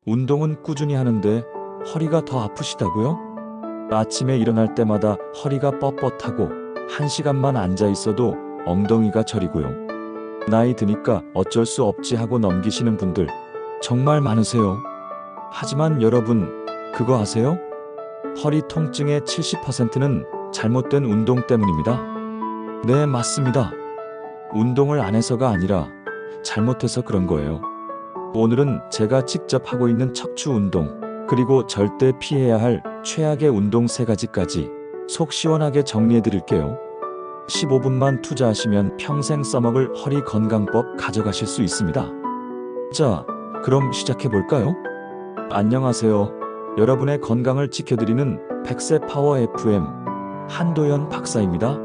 운동은 꾸준히 하는데 허리가 더 아프시다고요? 아침에 일어날 때마다 허리가 뻣뻣하고 1시간만 앉아 있어도 엉덩이가 저리고요. 나이 드니까 어쩔 수 없지 하고 넘기시는 분들 정말 많으세요. 하지만 여러분, 그거 아세요? 허리 통증의 70%는 잘못된 운동 때문입니다. 네, 맞습니다. 운동을 안 해서가 아니라 잘못해서 그런 거예요. 오늘은 제가 직접 하고 있는 척추 운동, 그리고 절대 피해야 할 최악의 운동 3가지까지 속 시원하게 정리해 드릴게요. 15분만 투자하시면 평생 써먹을 허리 건강법 가져가실 수 있습니다. 자, 그럼 시작해 볼까요? 안녕하세요. 여러분의 건강을 지켜드리는 100세 파워 FM 한도연 박사입니다.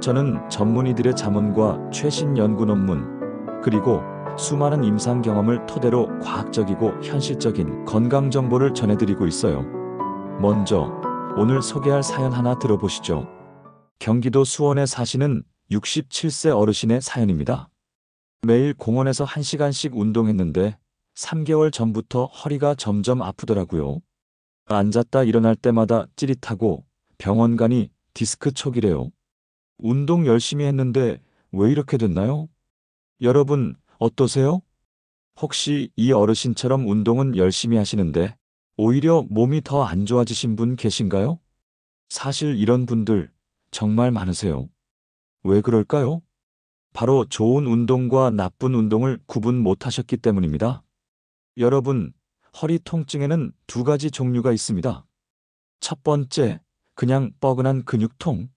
저는 전문의들의 자문과 최신 연구 논문, 그리고 수많은 임상 경험을 토대로 과학적이고 현실적인 건강 정보를 전해드리고 있어요. 먼저 오늘 소개할 사연 하나 들어보시죠. 경기도 수원에 사시는 67세 어르신의 사연입니다. 매일 공원에서 1시간씩 운동했는데 3개월 전부터 허리가 점점 아프더라고요. 앉았다 일어날 때마다 찌릿하고 병원 가니 디스크 초기래요. 운동 열심히 했는데 왜 이렇게 됐나요? 여러분, 어떠세요? 혹시 이 어르신처럼 운동은 열심히 하시는데 오히려 몸이 더 안 좋아지신 분 계신가요? 사실 이런 분들 정말 많으세요. 왜 그럴까요? 바로 좋은 운동과 나쁜 운동을 구분 못 하셨기 때문입니다. 여러분, 허리 통증에는 2가지 종류가 있습니다. 첫 번째, 그냥 뻐근한 근육통.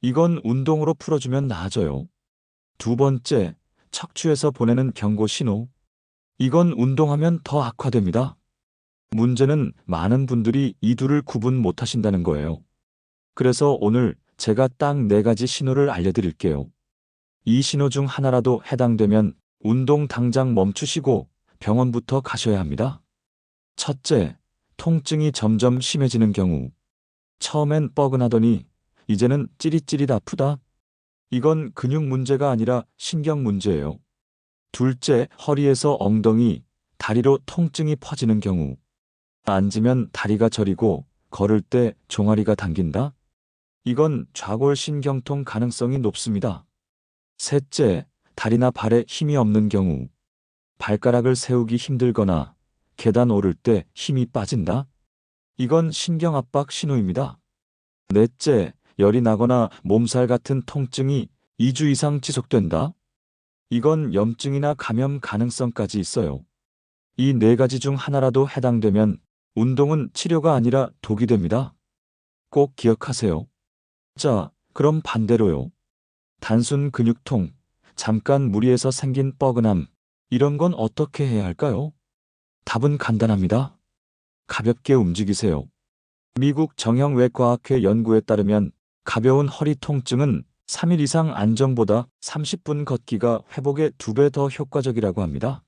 이건 운동으로 풀어주면 나아져요. 두 번째, 척추에서 보내는 경고 신호. 이건 운동하면 더 악화됩니다. 문제는 많은 분들이 이 둘을 구분 못 하신다는 거예요. 그래서 오늘 제가 딱 4가지 신호를 알려드릴게요. 이 신호 중 하나라도 해당되면 운동 당장 멈추시고 병원부터 가셔야 합니다. 첫째, 통증이 점점 심해지는 경우. 처음엔 뻐근하더니 이제는 찌릿찌릿 아프다. 이건 근육 문제가 아니라 신경 문제예요. 둘째, 허리에서 엉덩이, 다리로 통증이 퍼지는 경우. 앉으면 다리가 저리고 걸을 때 종아리가 당긴다. 이건 좌골신경통 가능성이 높습니다. 셋째, 다리나 발에 힘이 없는 경우. 발가락을 세우기 힘들거나 계단 오를 때 힘이 빠진다. 이건 신경압박 신호입니다. 넷째, 열이 나거나 몸살 같은 통증이 2주 이상 지속된다. 이건 염증이나 감염 가능성까지 있어요. 이 4가지 중 하나라도 해당되면 운동은 치료가 아니라 독이 됩니다. 꼭 기억하세요. 자, 그럼 반대로요. 단순 근육통, 잠깐 무리해서 생긴 뻐근함, 이런 건 어떻게 해야 할까요? 답은 간단합니다. 가볍게 움직이세요. 미국 정형외과학회 연구에 따르면 가벼운 허리 통증은 3일 이상 안정보다 30분 걷기가 회복에 2배 더 효과적이라고 합니다.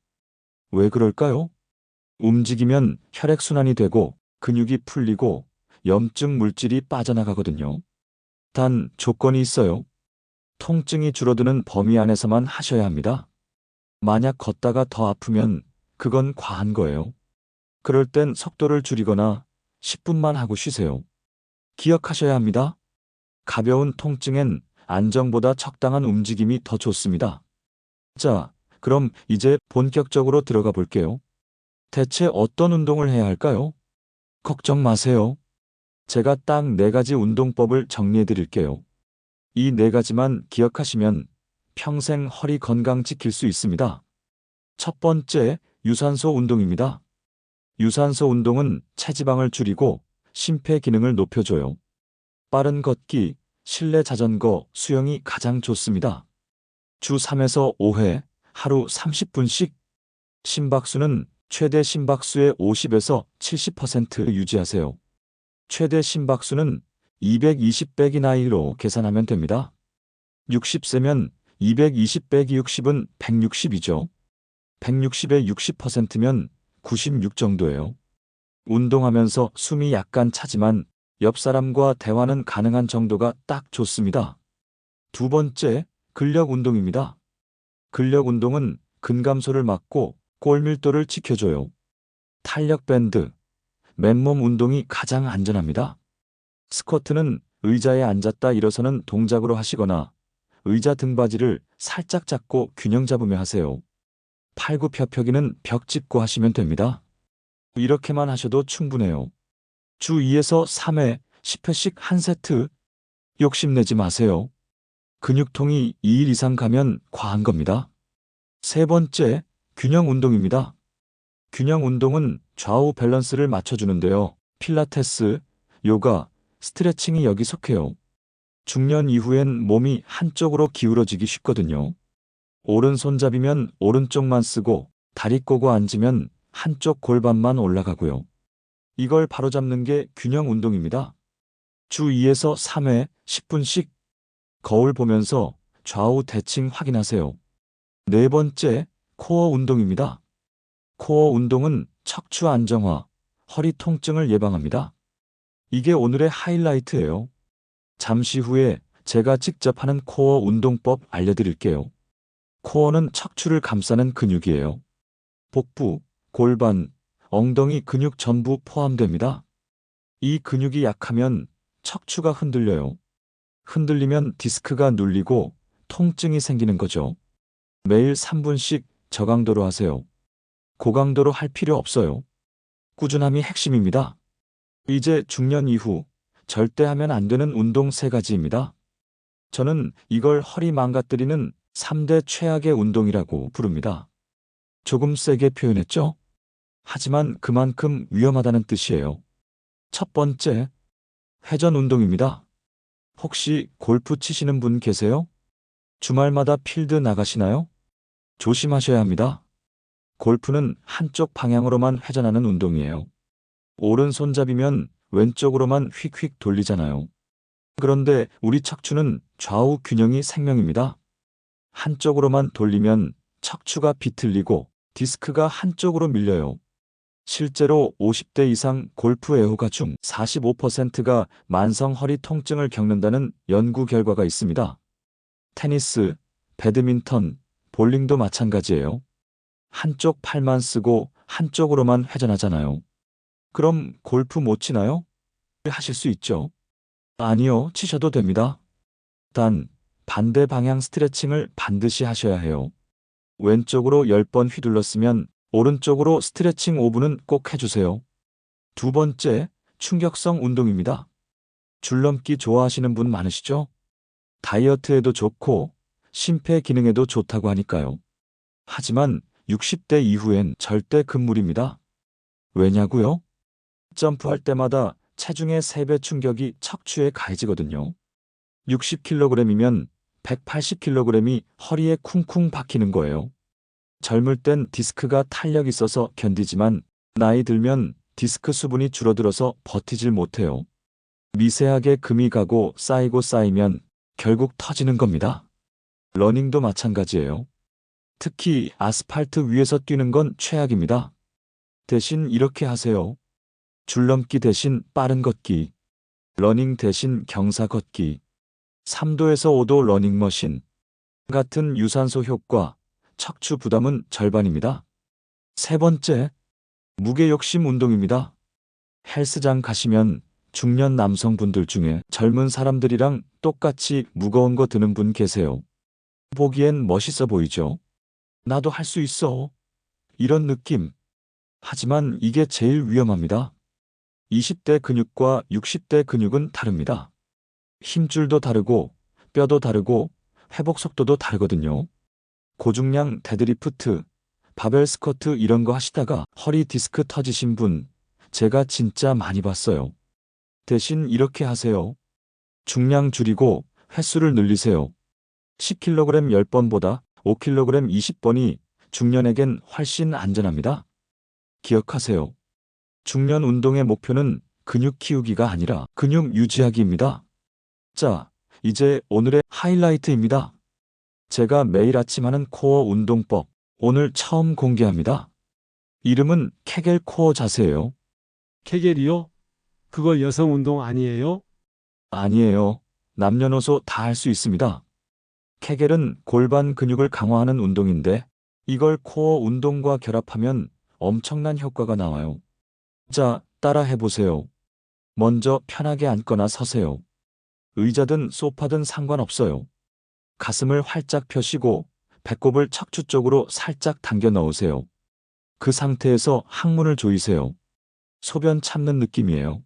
왜 그럴까요? 움직이면 혈액순환이 되고 근육이 풀리고 염증 물질이 빠져나가거든요. 단 조건이 있어요. 통증이 줄어드는 범위 안에서만 하셔야 합니다. 만약 걷다가 더 아프면 그건 과한 거예요. 그럴 땐 속도를 줄이거나 10분만 하고 쉬세요. 기억하셔야 합니다. 가벼운 통증엔 안정보다 적당한 움직임이 더 좋습니다. 자, 그럼 이제 본격적으로 들어가 볼게요. 대체 어떤 운동을 해야 할까요? 걱정 마세요. 제가 딱 4가지 운동법을 정리해 드릴게요. 이 4가지만 기억하시면 평생 허리 건강 지킬 수 있습니다. 첫 번째, 유산소 운동입니다. 유산소 운동은 체지방을 줄이고 심폐 기능을 높여줘요. 빠른 걷기, 실내 자전거, 수영이 가장 좋습니다. 주 3에서 5회, 하루 30분씩. 심박수는 최대 심박수의 50에서 70% 유지하세요. 최대 심박수는 220 빼기 나이로 계산하면 됩니다. 60세면 220 빼기 60은 160이죠. 160의 60%면 96 정도예요. 운동하면서 숨이 약간 차지만 옆 사람과 대화는 가능한 정도가 딱 좋습니다. 두 번째, 근력 운동입니다. 근력 운동은 근감소를 막고 골밀도를 지켜줘요. 탄력 밴드, 맨몸 운동이 가장 안전합니다. 스쿼트는 의자에 앉았다 일어서는 동작으로 하시거나 의자 등받이를 살짝 잡고 균형 잡으며 하세요. 팔굽혀펴기는 벽 짚고 하시면 됩니다. 이렇게만 하셔도 충분해요. 주 2에서 3회 10회씩 한 세트. 욕심내지 마세요. 근육통이 2일 이상 가면 과한 겁니다. 세 번째, 균형 운동입니다. 균형 운동은 좌우 밸런스를 맞춰주는데요. 필라테스, 요가, 스트레칭이 여기 속해요. 중년 이후엔 몸이 한쪽으로 기울어지기 쉽거든요. 오른손잡이면 오른쪽만 쓰고 다리 꼬고 앉으면 한쪽 골반만 올라가고요. 이걸 바로잡는 게 균형 운동입니다. 주 2에서 3회 10분씩 거울 보면서 좌우 대칭 확인하세요. 네 번째, 코어 운동입니다. 코어 운동은 척추 안정화, 허리 통증을 예방합니다. 이게 오늘의 하이라이트예요. 잠시 후에 제가 직접 하는 코어 운동법 알려드릴게요. 코어는 척추를 감싸는 근육이에요. 복부, 골반, 엉덩이 근육 전부 포함됩니다. 이 근육이 약하면 척추가 흔들려요. 흔들리면 디스크가 눌리고 통증이 생기는 거죠. 매일 3분씩 저강도로 하세요. 고강도로 할 필요 없어요. 꾸준함이 핵심입니다. 이제 중년 이후 절대 하면 안 되는 운동 3가지입니다. 저는 이걸 허리 망가뜨리는 3대 최악의 운동이라고 부릅니다. 조금 세게 표현했죠? 하지만 그만큼 위험하다는 뜻이에요. 첫 번째, 회전 운동입니다. 혹시 골프 치시는 분 계세요? 주말마다 필드 나가시나요? 조심하셔야 합니다. 골프는 한쪽 방향으로만 회전하는 운동이에요. 오른손잡이면 왼쪽으로만 휙휙 돌리잖아요. 그런데 우리 척추는 좌우 균형이 생명입니다. 한쪽으로만 돌리면 척추가 비틀리고 디스크가 한쪽으로 밀려요. 실제로 50대 이상 골프 애호가 중 45%가 만성 허리 통증을 겪는다는 연구 결과가 있습니다. 테니스, 배드민턴, 볼링도 마찬가지예요. 한쪽 팔만 쓰고 한쪽으로만 회전하잖아요. 그럼 골프 못 치나요? 하실 수 있죠. 아니요, 치셔도 됩니다. 단, 반대 방향 스트레칭을 반드시 하셔야 해요. 왼쪽으로 10번 휘둘렀으면 오른쪽으로 스트레칭 5분은 꼭 해주세요. 두 번째, 충격성 운동입니다. 줄넘기 좋아하시는 분 많으시죠? 다이어트에도 좋고 심폐 기능에도 좋다고 하니까요. 하지만 60대 이후엔 절대 금물입니다. 왜냐고요? 점프할 때마다 체중의 3배 충격이 척추에 가해지거든요. 60kg이면 180kg이 허리에 쿵쿵 박히는 거예요. 젊을 땐 디스크가 탄력 있어서 견디지만 나이 들면 디스크 수분이 줄어들어서 버티질 못해요. 미세하게 금이 가고 쌓이면 결국 터지는 겁니다. 러닝도 마찬가지예요. 특히 아스팔트 위에서 뛰는 건 최악입니다. 대신 이렇게 하세요. 줄넘기 대신 빠른 걷기, 러닝 대신 경사 걷기, 3도에서 5도 러닝머신 같은 유산소 효과, 척추 부담은 절반입니다. 세 번째, 무게욕심 운동입니다. 헬스장 가시면 중년 남성분들 중에 젊은 사람들이랑 똑같이 무거운 거 드는 분 계세요. 보기엔 멋있어 보이죠? 나도 할 수 있어. 이런 느낌. 하지만 이게 제일 위험합니다. 20대 근육과 60대 근육은 다릅니다. 힘줄도 다르고 뼈도 다르고 회복 속도도 다르거든요. 고중량 데드리프트, 바벨 스쿼트 이런 거 하시다가 허리 디스크 터지신 분 제가 진짜 많이 봤어요. 대신 이렇게 하세요. 중량 줄이고 횟수를 늘리세요. 10kg 10번보다 5kg 20번이 중년에겐 훨씬 안전합니다. 기억하세요. 중년 운동의 목표는 근육 키우기가 아니라 근육 유지하기입니다. 자, 이제 오늘의 하이라이트입니다. 제가 매일 아침 하는 코어 운동법, 오늘 처음 공개합니다. 이름은 케겔 코어 자세예요. 케겔이요? 그거 여성 운동 아니에요? 아니에요. 남녀노소 다 할 수 있습니다. 케겔은 골반 근육을 강화하는 운동인데 이걸 코어 운동과 결합하면 엄청난 효과가 나와요. 자, 따라 해보세요. 먼저 편하게 앉거나 서세요. 의자든 소파든 상관없어요. 가슴을 활짝 펴시고 배꼽을 척추 쪽으로 살짝 당겨 넣으세요. 그 상태에서 항문을 조이세요. 소변 참는 느낌이에요.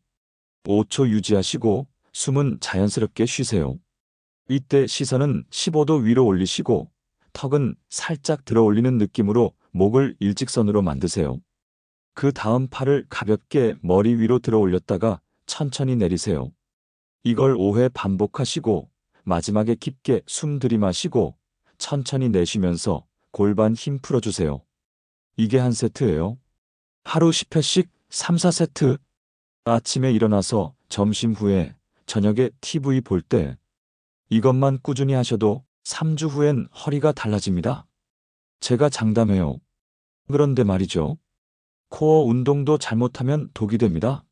5초 유지하시고 숨은 자연스럽게 쉬세요. 이때 시선은 15도 위로 올리시고 턱은 살짝 들어 올리는 느낌으로 목을 일직선으로 만드세요. 그 다음 팔을 가볍게 머리 위로 들어 올렸다가 천천히 내리세요. 이걸 5회 반복하시고 마지막에 깊게 숨 들이마시고 천천히 내쉬면서 골반 힘 풀어주세요. 이게 한 세트예요. 하루 10회씩 3, 4세트. 아침에 일어나서 점심 후에 저녁에 TV 볼 때 이것만 꾸준히 하셔도 3주 후엔 허리가 달라집니다. 제가 장담해요. 그런데 말이죠. 코어 운동도 잘못하면 독이 됩니다.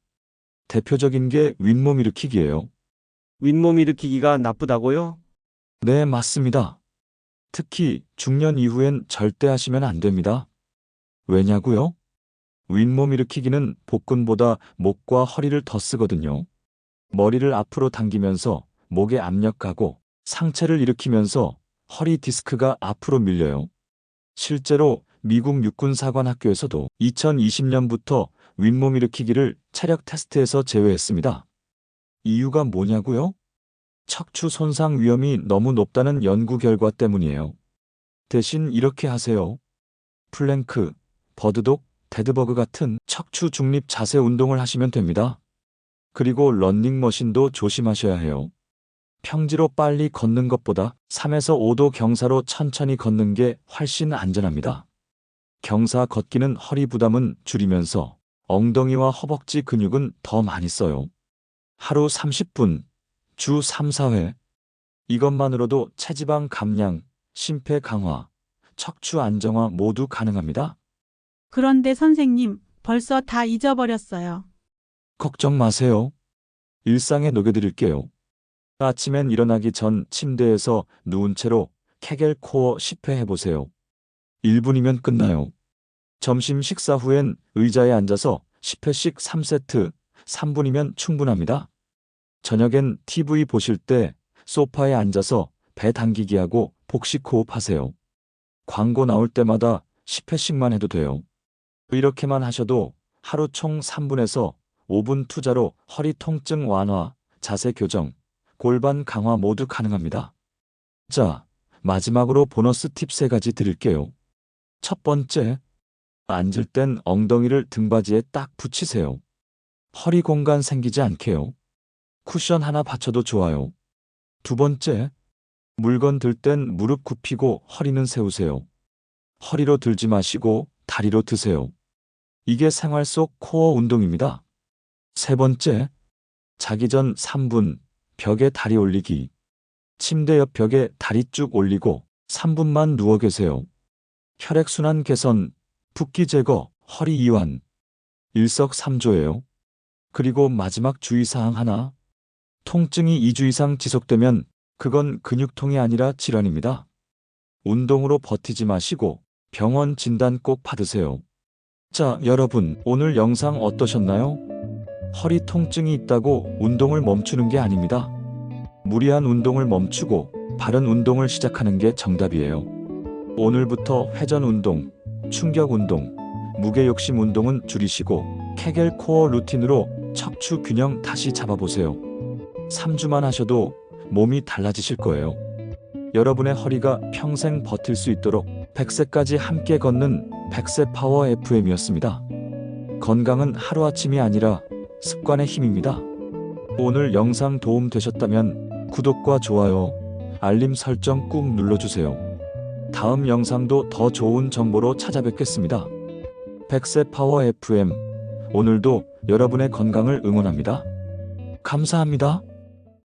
대표적인 게 윗몸 일으키기예요. 윗몸 일으키기가 나쁘다고요? 네, 맞습니다. 특히 중년 이후엔 절대 하시면 안 됩니다. 왜냐고요? 윗몸 일으키기는 복근보다 목과 허리를 더 쓰거든요. 머리를 앞으로 당기면서 목에 압력 가고 상체를 일으키면서 허리 디스크가 앞으로 밀려요. 실제로 미국 육군사관학교에서도 2020년부터 윗몸 일으키기를 체력 테스트에서 제외했습니다. 이유가 뭐냐고요? 척추 손상 위험이 너무 높다는 연구 결과 때문이에요. 대신 이렇게 하세요. 플랭크, 버드독, 데드버그 같은 척추 중립 자세 운동을 하시면 됩니다. 그리고 런닝머신도 조심하셔야 해요. 평지로 빨리 걷는 것보다 3에서 5도 경사로 천천히 걷는 게 훨씬 안전합니다. 경사 걷기는 허리 부담은 줄이면서 엉덩이와 허벅지 근육은 더 많이 써요. 하루 30분, 주 3, 4회. 이것만으로도 체지방 감량, 심폐 강화, 척추 안정화 모두 가능합니다. 그런데 선생님, 벌써 다 잊어버렸어요. 걱정 마세요. 일상에 녹여드릴게요. 아침엔 일어나기 전 침대에서 누운 채로 케겔 코어 10회 해보세요. 1분이면 끝나요. 점심 식사 후엔 의자에 앉아서 10회씩 3세트, 3분이면 충분합니다. 저녁엔 TV 보실 때 소파에 앉아서 배 당기기 하고 복식 호흡하세요. 광고 나올 때마다 10회씩만 해도 돼요. 이렇게만 하셔도 하루 총 3분에서 5분 투자로 허리 통증 완화, 자세 교정, 골반 강화 모두 가능합니다. 자, 마지막으로 보너스 팁 3가지 드릴게요. 첫 번째, 앉을 땐 엉덩이를 등받이에 딱 붙이세요. 허리 공간 생기지 않게요. 쿠션 하나 받쳐도 좋아요. 두 번째, 물건 들 땐 무릎 굽히고 허리는 세우세요. 허리로 들지 마시고 다리로 드세요. 이게 생활 속 코어 운동입니다. 세 번째, 자기 전 3분, 벽에 다리 올리기. 침대 옆 벽에 다리 쭉 올리고 3분만 누워 계세요. 혈액순환 개선, 붓기 제거, 허리 이완. 일석삼조예요. 그리고 마지막 주의사항 하나. 통증이 2주 이상 지속되면 그건 근육통이 아니라 질환입니다. 운동으로 버티지 마시고 병원 진단 꼭 받으세요. 자, 여러분, 오늘 영상 어떠셨나요? 허리 통증이 있다고 운동을 멈추는 게 아닙니다. 무리한 운동을 멈추고 바른 운동을 시작하는 게 정답이에요. 오늘부터 회전 운동, 충격 운동, 무게 욕심 운동은 줄이시고 케겔 코어 루틴으로 척추 균형 다시 잡아보세요. 3주만 하셔도 몸이 달라지실 거예요. 여러분의 허리가 평생 버틸 수 있도록 100세까지 함께 걷는 100세 파워 FM이었습니다. 건강은 하루아침이 아니라 습관의 힘입니다. 오늘 영상 도움 되셨다면 구독과 좋아요, 알림 설정 꾹 눌러주세요. 다음 영상도 더 좋은 정보로 찾아뵙겠습니다. 100세 파워 FM, 오늘도 여러분의 건강을 응원합니다. 감사합니다.